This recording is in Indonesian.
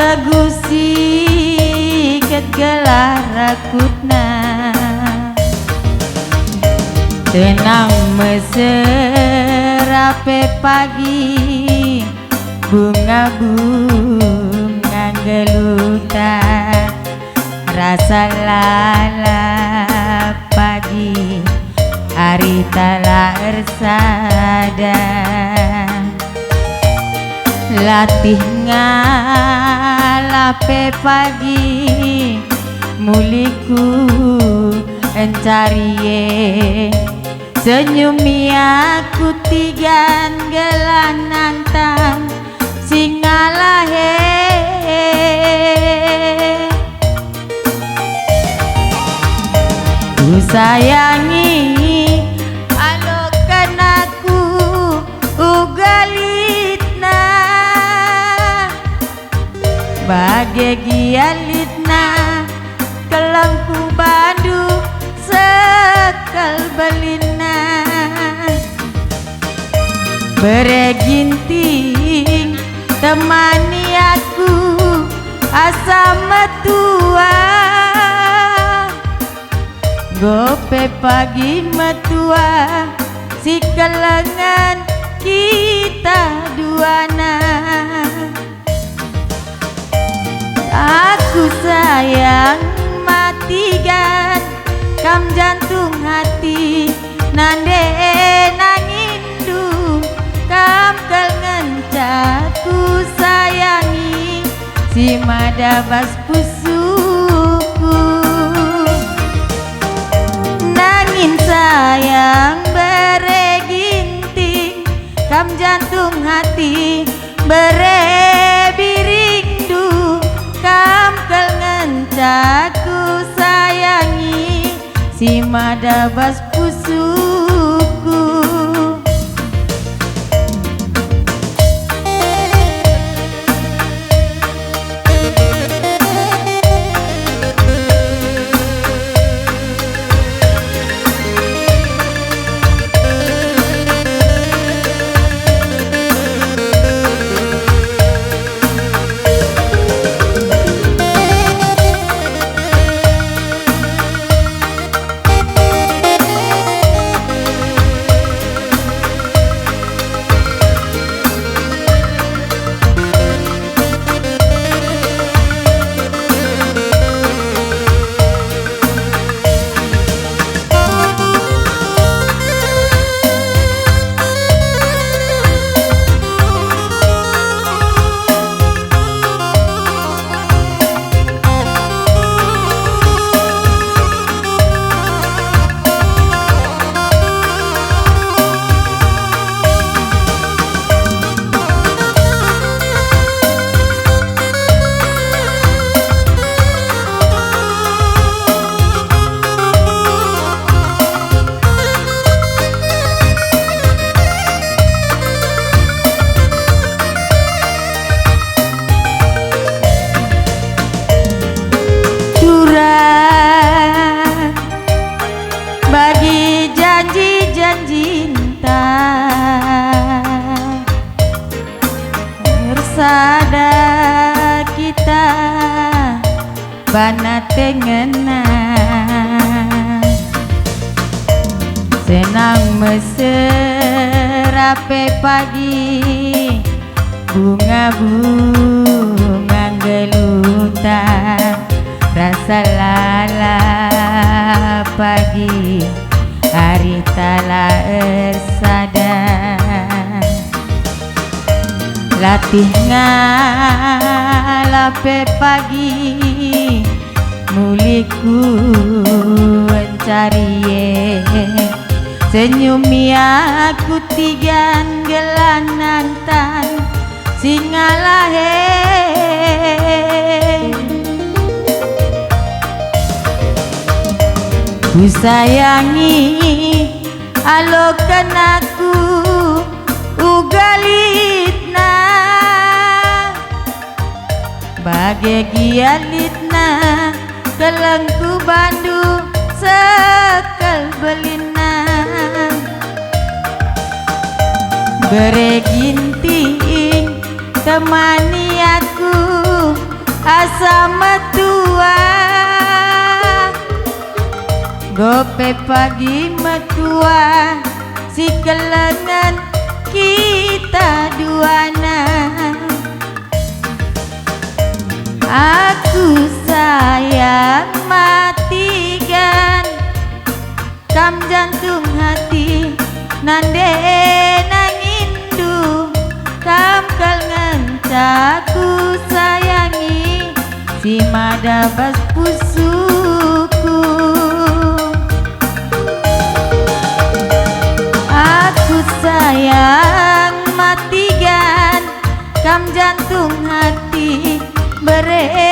kegusi kegelar rakutna tenang meserape pagi bunga-bunga gelutan rasa lalap pagi hari talar sada latih ngalape pagi muliku encariye senyumi aku tigan gelanang tang singalahe ku sayangi alokan aku ugalitna bagai gialitna kelangku bandu sekal belina bereginting temani aku asa metua gope pagi metua si kelengan kita duana aku sayang matikan kam jantung hati nande nangindu kam kelencaku sayangi si madabas pusuku nangin sayang bereginting kam jantung hati berebiringdu kam kelencaku sayangi si madabas pusuku bagi janji-janji cinta bersada kita bana tengena senang meserape pagi bunga-bunga gelutan rasa lala pagi hari tala ersada latih ngalape pagi muliku encariye senyumi aku tigan gelanan tan singalahe ku sayangi alokan aku ugalitna bagai gialitna kelengku bandu sekal belina bereginting temani aku asa metua gope pagi metua si kelengan kita duana. Aku sayang matikan kam jantung hati nande nangindu kam kelengan caku sayangi si madabas pusuku. Aku sayang matikan kam jantung hati bere